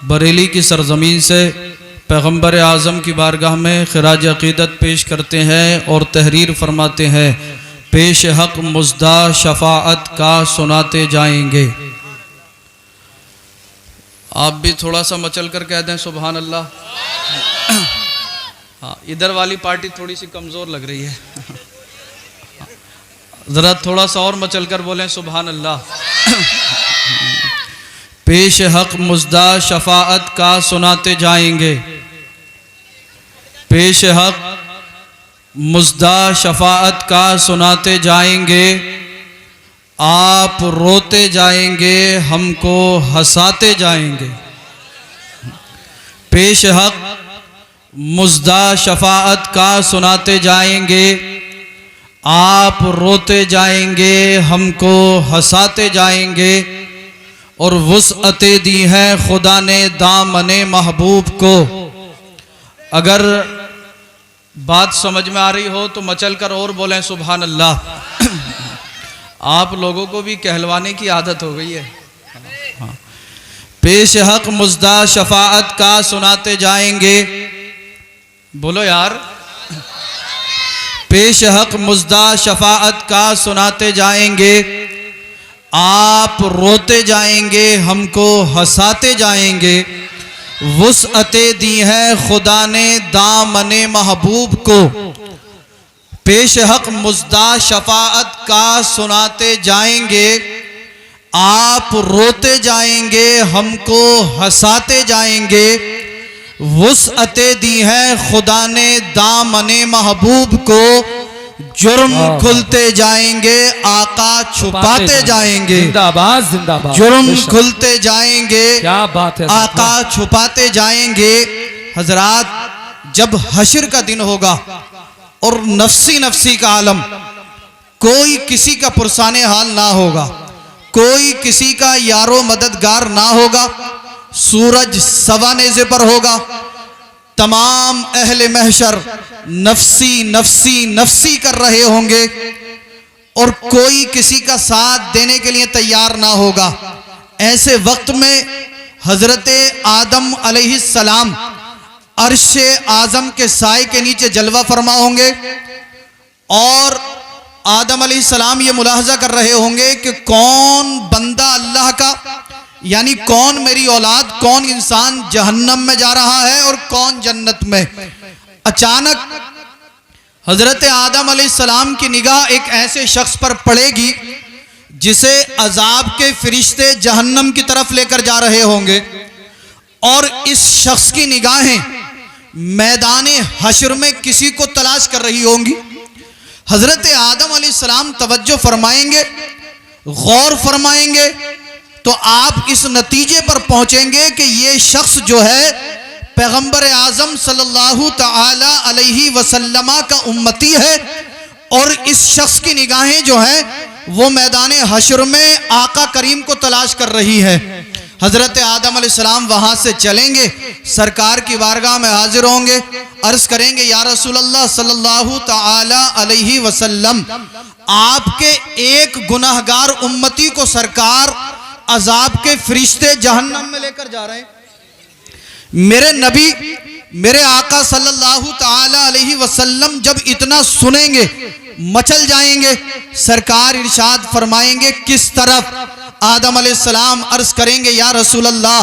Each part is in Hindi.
बरेली की सरजमीन से पैगम्बर आज़म की बारगाह में खिराज अक़ीदत पेश करते हैं और तहरीर फरमाते हैं। पेश हक़ मुज़दा शफ़ाअत का सुनाते जाएंगे। आप भी थोड़ा सा मचल कर कह दें सुबहान अल्लाह। हाँ, इधर वाली पार्टी थोड़ी सी कमज़ोर लग रही है, ज़रा थोड़ा सा और मचल कर बोलें सुबहान अल्लाह। पेश हक़ मुज़दा शफ़ाअत का सुनाते जाएंगे। पेश हक़ मुज़दा शफ़ाअत का सुनाते जाएंगे। आप रोते जाएंगे, हमको हंसाते जाएंगे। पेश हक़ मुज़दा शफ़ाअत का सुनाते जाएंगे। आप रोते जाएंगे, हमको हंसाते जाएंगे। और वुसअते दी है खुदा ने दामने महबूब को। अगर बात समझ में आ रही हो तो मचल कर और बोलें सुभान अल्लाह। आप लोगों को भी कहलवाने की आदत हो गई है। हाँ। पेश हक़ मुज़दा शफ़ाअत का सुनाते जाएंगे। बोलो यार। पेश हक़ मुज़दा शफ़ाअत का सुनाते जाएंगे। आप रोते जाएंगे, हमको हंसाते जाएंगे। वुसअते दी है खुदा ने दामने महबूब को। पेश हक़ मुज़दा शफ़ाअत का सुनाते जाएंगे। आप रोते जाएंगे, हमको हंसाते जाएंगे। वुसअते दी है खुदा ने दामने महबूब को। जुर्म खुलते जाएंगे, आका छुपाते जाएंगे। जिंदाबाद जिंदाबाद। जुर्म खुलते जाएंगे, क्या बात है, आका छुपाते जाएंगे। हजरात, जब हश्र का दिन होगा और नफ्सी नफ्सी का आलम, कोई किसी का पुरसाने हाल ना होगा, कोई किसी का यारो मददगार ना होगा। सूरज सवा नेज़े पर होगा। तमाम अहले महशर नफ्सी नफ्सी नफ्सी कर रहे होंगे और कोई किसी का साथ देने के लिए तैयार ना होगा। ऐसे वक्त में हजरत आदम अलैहिस्सलाम अर्शे आज़म के साए के नीचे जलवा फरमा होंगे और आदम अलैहिस्सलाम ये मुलाहजा कर रहे होंगे कि कौन बंदा अल्लाह का, यानी कौन मेरी औलाद, कौन इंसान जहन्नम में जा रहा है और कौन जन्नत में। अचानक हजरत आदम अलैहिस्सलाम की निगाह एक ऐसे शख्स पर पड़ेगी जिसे अजाब के फरिश्ते जहन्नम की तरफ लेकर जा रहे होंगे और इस शख्स की निगाहें मैदाने हश्र में किसी को तलाश कर रही होंगी। हजरत आदम अलैहिस्सलाम तवज्जो फरमाएंगे, गौर फरमाएंगे तो आप इस नतीजे पर पहुंचेंगे कि ये शख्स जो है पैगंबर आज़म सल्लल्लाहु तआला अलैहि वसल्लमा का उम्मती है और इस शख्स की निगाहें जो हैं वो मैदान हश्र में आका करीम को तलाश कर रही है। हजरत आदम अलैहिस्सलाम वहां से चलेंगे, सरकार की बारगाह में हाजिर होंगे, अर्ज करेंगे या रसूल अल्लाह सल्लल्लाहु तआला अलैहि वसल्लम, आपके एक गुनाहगार उम्मती को सरकार अजाब के फरिश्ते जहन्नम में लेकर जा रहे हैं। मेरे नबी, मेरे आका सल्लल्लाहु तआला अलैहि वसल्लम जब इतना सुनेंगे मचल जाएंगे। सरकार इरशाद फरमाएंगे किस तरफ? आदम अलैहिस्सलाम अर्ज करेंगे या रसूल अल्लाह,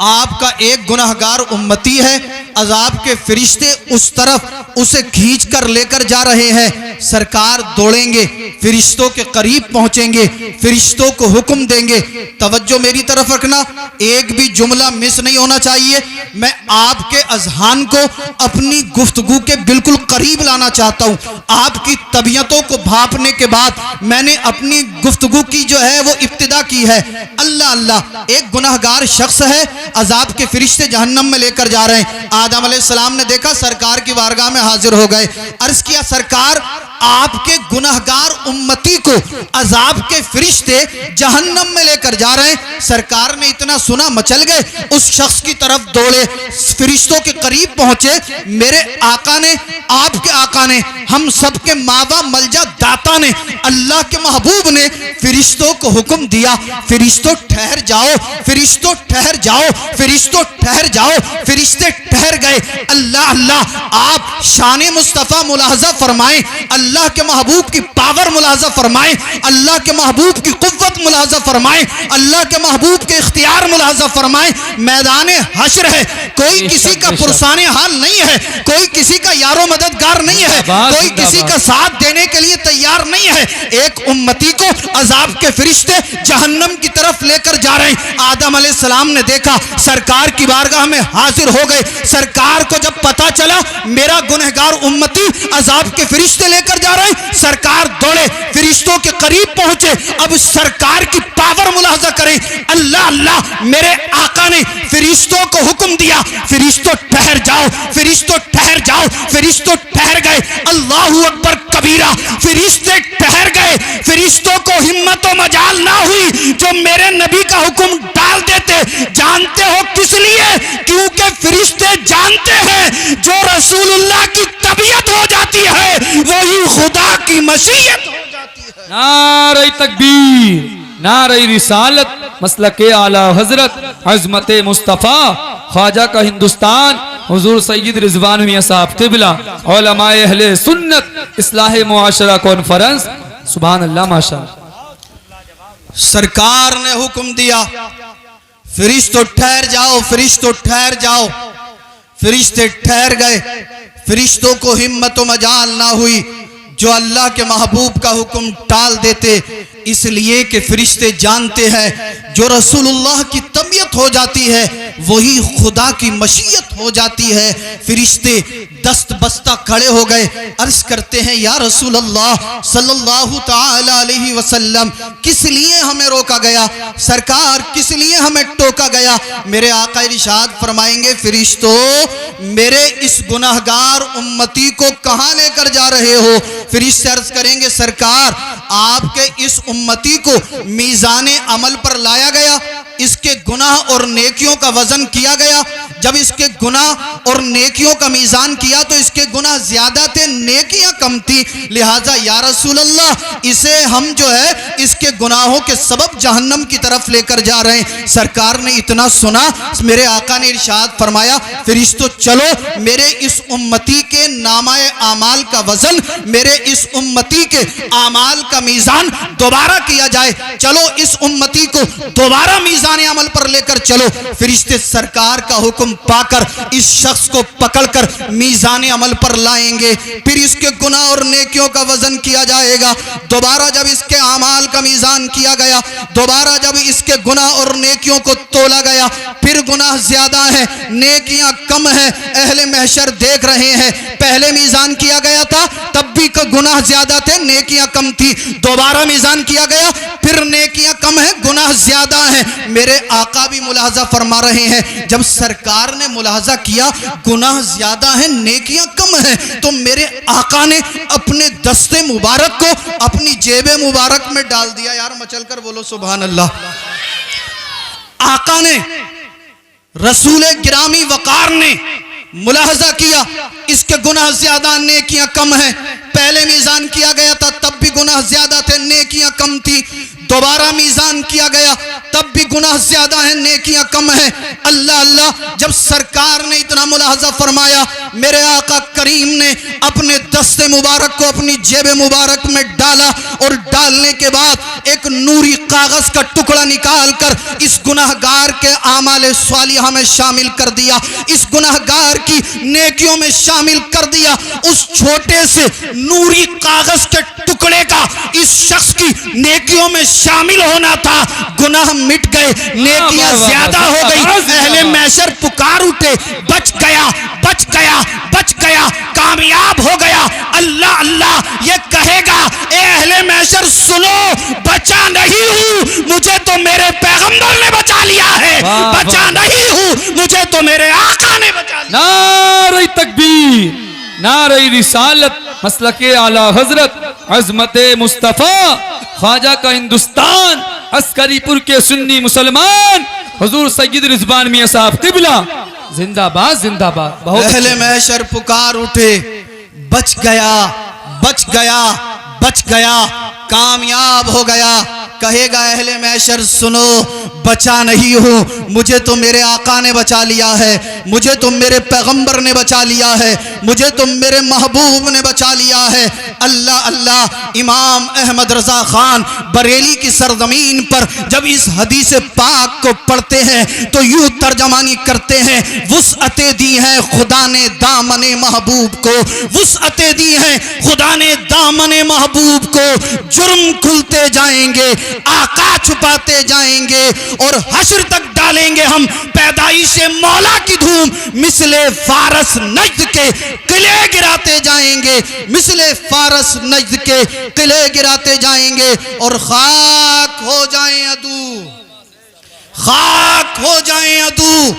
आपका एक गुनाहगार उम्मती है, अजाब के फरिश्ते उस तरफ उसे खींच कर लेकर जा रहे हैं। सरकार दौड़ेंगे, फरिश्तों के करीब पहुंचेंगे, फरिश्तों को हुक्म देंगे। तवज्जो मेरी तरफ रखना, एक भी जुमला मिस नहीं होना चाहिए। मैं आपके अज़हान को अपनी गुफ्तगू के बिल्कुल करीब लाना चाहता हूँ। आपकी तबीयतों को भांपने के बाद मैंने अपनी गुफ्तगू की जो है वो इब्तिदा की है। अल्लाह अल्लाह, एक गुनाहगार शख्स है, अजाब के फरिश्ते जहन्नम में लेकर जा रहे हैं। आदम अलैहिस्सलाम ने देखा, सरकार की बारगाह में हाजिर हो गए, अर्ज किया सरकार आपके गुनहगार उम्मती को अजाब के फरिश्ते जहन्नम में लेकर जा रहे हैं। सरकार ने इतना सुना, मचल गए, उस शख्स की तरफ दौड़े, फरिश्तों के करीब पहुंचे। मेरे आका ने, आपके आका ने, हम सब के मावा मलजा दाता ने, अल्लाह के महबूब ने फरिश्तों को हुक्म दिया, फरिश्तों ठहर जाओ, फरिश्तों ठहर जाओ, फरिश्तों ठहर जाओ। फरिश्ते ठहर गए। अल्लाह अल्लाह, आप शान मुस्तफ़ा मुलाहजा फरमाएं, अल्लाह के महबूब की पावर मुलाहजा फरमाएं, अल्लाह के महबूब की कुव्वत मुलाहजा फरमाएं, अल्लाह के महबूब के इख्तियार मुलाहजा फरमाएं। मैदान हश्र है, कोई किसी का पुरसाने हाल नहीं है, कोई किसी का यारो मददगार नहीं है, कोई किसी का साथ देने के लिए तैयार नहीं है। एक उम्मती को अजाब के फरिश्ते जहन्नम की तरफ लेकर जा रहे हैं। आदम अलैहिस्सलाम ने देखा, सरकार की बारगाह में हाजिर हो गए। सरकार को जब पता चला मेरा गुनहगार उम्मती अजाब के फरिश्ते लेकर जा रहे हैं, सरकार दौड़े, फरिश्तों के करीब पहुंचे। अब सरकार की पावर मुलाहजा करें। अल्लाह अल्लाह, मेरे आका ने फरिश्तों को हुक्म दिया, फरिश्तों ठहर जाओ, फरिश्तों ठहर जाओ। फरिश्तों ठहर गए। अल्लाहू अकबर कबीरा, फरिश्ते ठहर गए। फरिश्तों को हिम्मत और मजाल ना हुई जो मेरे नबी का हुक्म डाल देते। जानते हो किस लिए? क्योंकि फरिश्ते जानते हैं जो रसूलुल्लाह की तबीयत हो जाती है वही खुदा की मशीयत हो जाती है। नारे तकबीर, नारे रिसालत, मसलके आला हजरत अजमत मुस्तफ़ा ख्वाजा का हिंदुस्तान हुजूर सैयद रिजवान मियां साहब क़िबला, उलमाए अहले सुन्नत इस्लाह मुआशरा कॉन्फ्रेंस। सुभान अल्लाह, माशाअल्लाह। सरकार ने हुक्म दिया, फरिश्तों ठहर जाओ, फरिश्तों ठहर जाओ। फरिश्ते ठहर गए। फरिश्तों को हिम्मत मजाल ना हुई जो अल्लाह के महबूब का हुक्म टाल देते, इसलिए कि फरिश्ते जानते हैं जो रसूलुल्लाह की तबीयत हो जाती है वही खुदा की मशीयत हो जाती है। फरिश्ते दस्त बस्ता खड़े हो गए, अर्ज करते हैं या रसूल अल्लाह सल्लल्लाहु ताला अलैहि वसल्लम, किस लिए हमें रोका गया? सरकार, किस लिए हमें टोका गया? मेरे आका इरशाद फरमाएंगे, फरिश्तों मेरे इस गुनाहगार उम्मती को कहां लेकर जा रहे हो? फरिश्ते अर्ज करेंगे, सरकार आपके इस उम्मती को मीज़ाने अमल पर लाया गया, इसके गुनाह और नेकियों का वजन किया गया। जब इसके गुनाह और नेकियों का मीज़ान किया तो इसके गुनाह ज्यादा थे, नेकियां कम थी। लिहाजा या रसूल अल्लाह, इसे हम जो है इसके गुनाहों के सबब जहन्नम की तरफ लेकर जा रहे हैं। सरकार ने इतना सुना, मेरे आका ने इरशाद फरमाया, फरिश्तों चलो मेरे इस उम्मती के नामाए आमाल का वजन, मेरे इस उम्मती के आमाल का मीज़ान दोबारा किया जाए। चलो इस उम्मती को दोबारा मीज़ान अमल पर लेकर चलो। फरिश्ते सरकार का हुक्म पाकर इस शख्स को पकड़कर मीज़ान अमल पर लाएंगे। फिर इसके गुनाह और नेकियों का वजन किया जाएगा। दोबारा जब इसके आमाल का मीज़ान किया गया, दोबारा जब इसके गुनाह और नेकियों को तोला गया, फिर गुनाह ज्यादा है, नेकियां कम है। अहले महशर देख रहे हैं, पहले मीज़ान किया गया था तब भी गुनाह ज्यादा थे, नेकियां कम थी। दोबारा मीज़ान किया गया, फिर नेकियां कम है, गुनाह ज्यादा है। मेरे आका भी मुलाहजा फरमा रहे हैं, जब सरकार ने मुलाहजा किया गुनाह ज्यादा है, नेकियां कम है, तो मेरे आका ने अपने दस्ते मुबारक को अपनी जेबे मुबारक में डाल दिया। यार मचल कर बोलो सुभान अल्लाह। आका ने, रसूल गिरामी वकार ने मुलाहजा किया, इसके गुनाह ज्यादा, नेकियां कम है। पहले मीज़ान किया गया था तब भी गुनाह ज्यादा थे, नेकियां कम थी। दोबारा मीज़ान किया गया तब भी गुनाह ज्यादा है, नेकियां कम है। अल्लाह अल्लाह, जब सरकार ने इतना मुलाहजा फरमाया, मेरे आका करीम ने अपने दस्ते मुबारक को अपनी जेब मुबारक में डाला और डालने के बाद एक नूरी कागज का टुकड़ा निकाल कर इस गुनाहगार के आमाले स्वालिहा में शामिल कर दिया, इस गुनाहगार की नेकियों में शामिल कर दिया। उस छोटे से नूरी कागज के टुकड़े का इस शख्स की नेकियों में शामिल होना था। गुनाह मिट गए, नेकियां ज्यादा हो गई। अहले महशर पुकार उठे, बच गया, बच गया, बच गया, कामयाब हो गया। अल्लाह अल्लाह ये कहेगा, ए अहले महशर सुनो, बचा नहीं हूं, मुझे तो मेरे पैगंबर ने बचा लिया है। बचा नहीं हूं, मुझे तो मेरे आका ने बचा लिया। नारे तकबीर, नारे रिसालत, मसलक आला हजरत अजमत मुस्तफ़ा ख्वाजा का हिंदुस्तान अस्करीपुर के सुन्नी मुसलमान हुजूर सैयद रिजवान मियां साहब क़िबला जिंदाबाद जिंदाबाद। बहुत अहले महशर पुकार उठे, बच गया बच गया बच गया, कामयाब हो गया। कहेगा अहले महशर सुनो, बचा नहीं हूँ, मुझे तो मेरे आका ने बचा लिया है, मुझे तो मेरे पैगंबर ने बचा लिया है, मुझे तो मेरे महबूब ने बचा लिया है। अल्लाह अल्लाह। इमाम अहमद रजा खान बरेली की सरजमीन पर जब इस हदीस पाक को पढ़ते हैं तो यूं तर्जमानी करते हैं, वुसअतें दी हैं खुदा ने दामने महबूब को, वुसअतें दी हैं खुदा ने दामने महबूब को। जुर्म खुलते जाएंगे, आका छुपाते जाएंगे और हश्र तक डालेंगे हम पैदाइश मौला की धूम। मिसले फारस नज्द के किले गिराते जाएंगे, मिसले फारस नज्द के किले गिराते जाएंगे और खाक हो जाएं अदू, खाक हो जाएं अदू,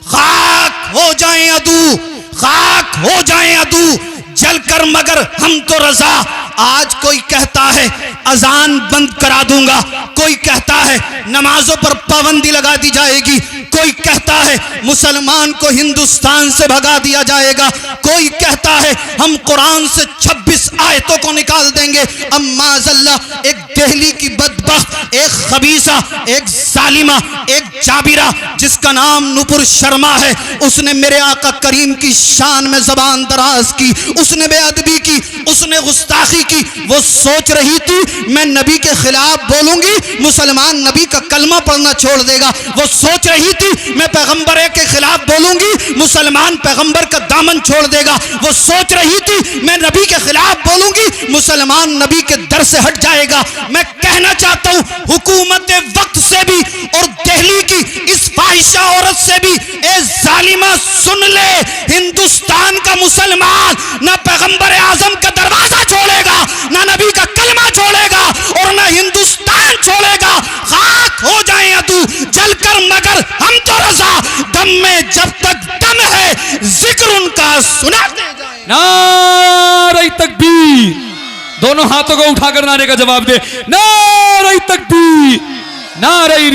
खाक हो जाएं अदू, खाक हो जाएं अदू जलकर मगर हम तो रजा। आज कोई कहता है अजान बंद करा दूंगा, कोई कहता है नमाजों पर पाबंदी लगा दी जाएगी, कोई कहता है मुसलमान को हिंदुस्तान से भगा दिया जाएगा, कोई कहता है हम कुरान से 26 आयतों को निकाल देंगे। अम्माज़ल्ला एक दिल्ली की बदबख्त, एक खबीसा, एक जालिमा, एक जाबिरा जिसका नाम नुपुर शर्मा है, उसने मेरे आका करीम की शान में जबान दराज की, उसने बेअदबी की, उसने गुस्ताखी की। वो सोच रही थी मैं नबी के खिलाफ बोलूंगी मुसलमान नबी का कलमा पढ़ना छोड़ देगा, वो सोच रही थी मैं पैगंबर के खिलाफ बोलूंगी मुसलमान पैगंबर का दामन छोड़ देगा, वो सोच रही थी मैं नबी के खिलाफ बोलूंगी मुसलमान नबी के दर से हट जाएगा। मैं कहना चाहता हूं हुकूमत वक्त से भी और दिल्ली की इस फाहिशा औरत से भी, ए जालिमा सुन ले, हिंदुस्तान का मुसलमान ना पैगंबर आजम का दरवाजा छोड़ेगा, ना नबी का कलमा छोड़ेगा और ना हिंदुस्तान छोड़ेगा। खाक हो जाए अदू जलकर मगर हम तो रजा, दम में जब तक दम है जिक्र उनका सुनाते जाए। नारे तकबीर, दोनों हाथों को उठाकर नारे का जवाब दे, नारे तकबीर, नारे